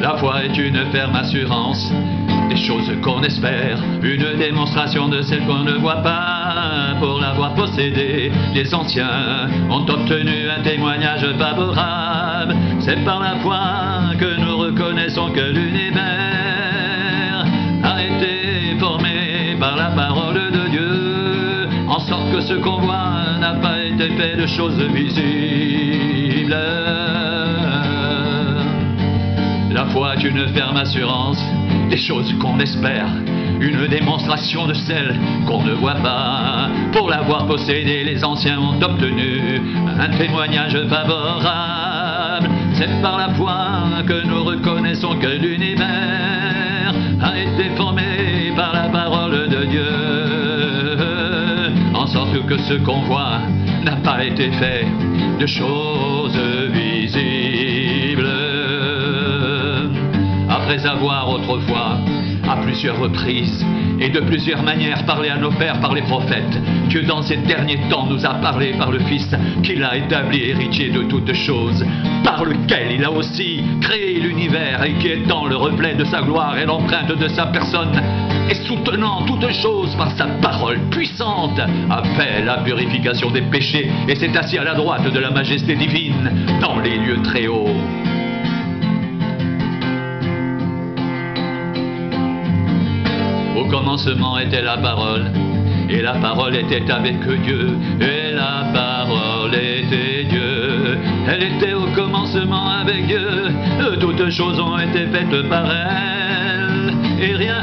La foi est une ferme assurance des choses qu'on espère, une démonstration de celles qu'on ne voit pas. Pour l'avoir possédée, les anciens ont obtenu un témoignage favorable. C'est par la foi que nous reconnaissons que l'univers a été formé par la parole de Dieu, en sorte que ce qu'on voit n'a pas été fait de choses visibles. La foi est une ferme assurance des choses qu'on espère, une démonstration de celles qu'on ne voit pas. Pour l'avoir possédée, les anciens ont obtenu un témoignage favorable. C'est par la foi que nous reconnaissons que l'univers a été formé par la parole de Dieu, en sorte que ce qu'on voit n'a pas été fait de choses visibles. Après avoir autrefois, à plusieurs reprises et de plusieurs manières, parlé à nos pères par les prophètes, Dieu dans ces derniers temps nous a parlé par le Fils, qu'il a établi héritier de toutes choses, par lequel il a aussi créé l'univers, et qui étant le reflet de sa gloire et l'empreinte de sa personne, et soutenant toutes choses par sa parole puissante, a fait la purification des péchés et s'est assis à la droite de la majesté divine dans les lieux très hauts. Au commencement était la parole, et la parole était avec Dieu, et la parole était Dieu. Elle était au commencement avec Dieu, toutes choses ont été faites par elle, et rien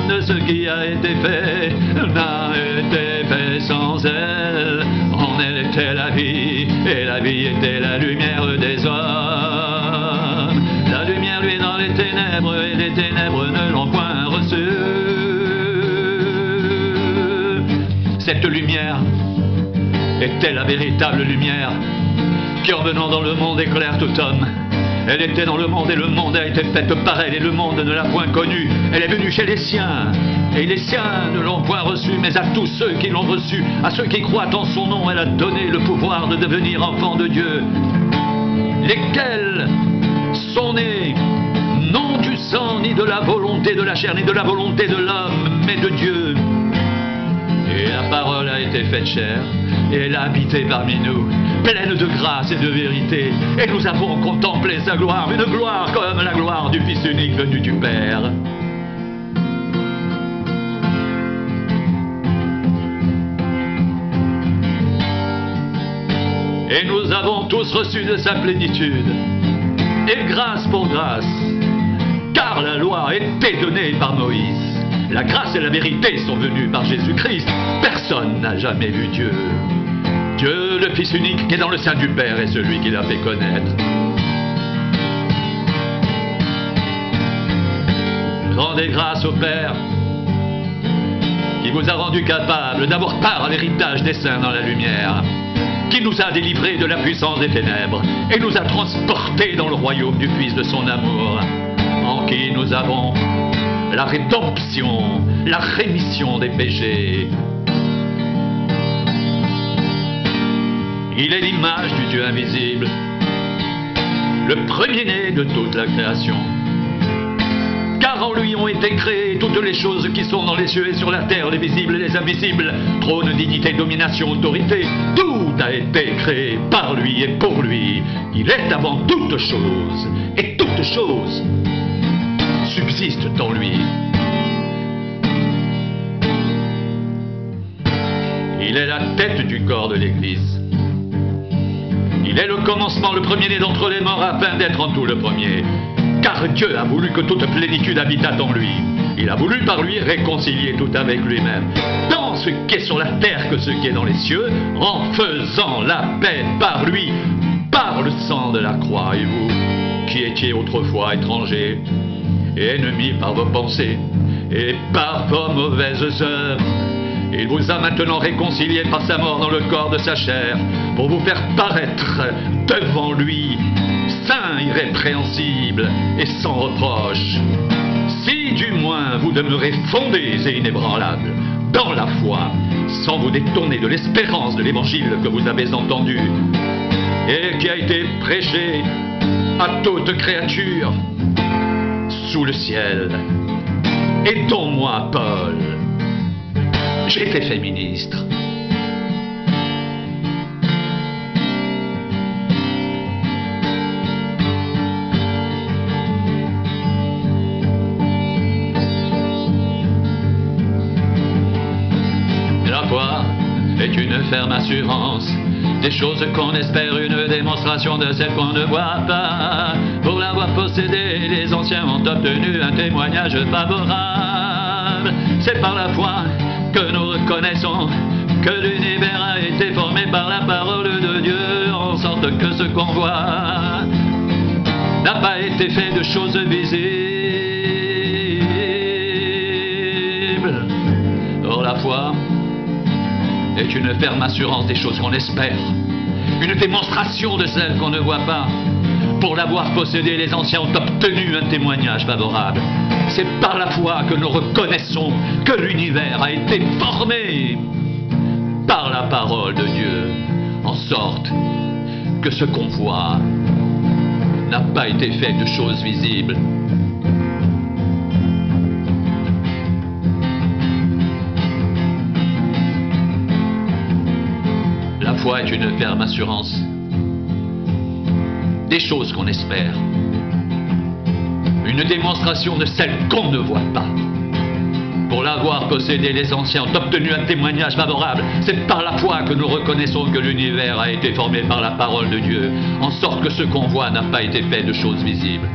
de ce qui a été fait n'a été fait sans elle. En elle était la vie, et la vie était la lumière des hommes. La lumière lui est dans les ténèbres, et les ténèbres ne l'ont point reçue. Cette lumière était la véritable lumière qui, en venant dans le monde, éclaire tout homme. Elle était dans le monde et le monde a été fait par elle, et le monde ne l'a point connue. Elle est venue chez les siens et les siens ne l'ont point reçue, mais à tous ceux qui l'ont reçue, à ceux qui croient en son nom, elle a donné le pouvoir de devenir enfants de Dieu, lesquels sont nés non du sang, ni de la volonté de la chair, ni de la volonté de l'homme, mais de Dieu. Et la parole a été faite chair, et elle a habité parmi nous, pleine de grâce et de vérité. Et nous avons contemplé sa gloire, une gloire comme la gloire du Fils unique venu du Père. Et nous avons tous reçu de sa plénitude, et grâce pour grâce, car la loi a été donnée par Moïse. La grâce et la vérité sont venues par Jésus-Christ. Personne n'a jamais vu Dieu. Dieu, le Fils unique, qui est dans le sein du Père, est celui qui l'a fait connaître. Rendez grâce au Père, qui vous a rendu capable d'avoir part à l'héritage des saints dans la lumière, qui nous a délivrés de la puissance des ténèbres et nous a transportés dans le royaume du Fils de son amour, en qui nous avons la rédemption, la rémission des péchés. Il est l'image du Dieu invisible, le premier-né de toute la création. Car en lui ont été créées toutes les choses qui sont dans les cieux et sur la terre, les visibles et les invisibles, trône, dignité, domination, autorité. Tout a été créé par lui et pour lui. Il est avant toutes choses, et toutes choses subsistent en lui. Il est la tête du corps de l'Église. Il est le commencement, le premier-né d'entre les morts, afin d'être en tout le premier. Car Dieu a voulu que toute plénitude habitât en lui. Il a voulu par lui réconcilier tout avec lui-même, tant ce qui est sur la terre que ce qui est dans les cieux, en faisant la paix par lui, par le sang de la croix. Et vous, qui étiez autrefois étrangers et ennemis par vos pensées et par vos mauvaises œuvres, il vous a maintenant réconciliés par sa mort dans le corps de sa chair, pour vous faire paraître devant lui, saint, irrépréhensible et sans reproche. Si du moins vous demeurez fondés et inébranlables dans la foi, sans vous détourner de l'espérance de l'évangile que vous avez entendu et qui a été prêché à toute créature, sous le ciel. Aidons-moi, Paul. J'étais fait ministre. La foi est une ferme assurance des choses qu'on espère, une démonstration de celles qu'on ne voit pas. Pour l'avoir possédé, les anciens ont obtenu un témoignage favorable. C'est par la foi que nous reconnaissons que l'univers a été formé par la parole de Dieu, en sorte que ce qu'on voit n'a pas été fait de choses visibles. Or la foi est une ferme assurance des choses qu'on espère, une démonstration de celles qu'on ne voit pas. Pour l'avoir possédé, les anciens ont obtenu un témoignage favorable. C'est par la foi que nous reconnaissons que l'univers a été formé par la parole de Dieu, en sorte que ce qu'on voit n'a pas été fait de choses visibles. La foi est une ferme assurance des choses qu'on espère, une démonstration de celles qu'on ne voit pas. Pour l'avoir possédé, les anciens ont obtenu un témoignage favorable. C'est par la foi que nous reconnaissons que l'univers a été formé par la parole de Dieu, en sorte que ce qu'on voit n'a pas été fait de choses visibles.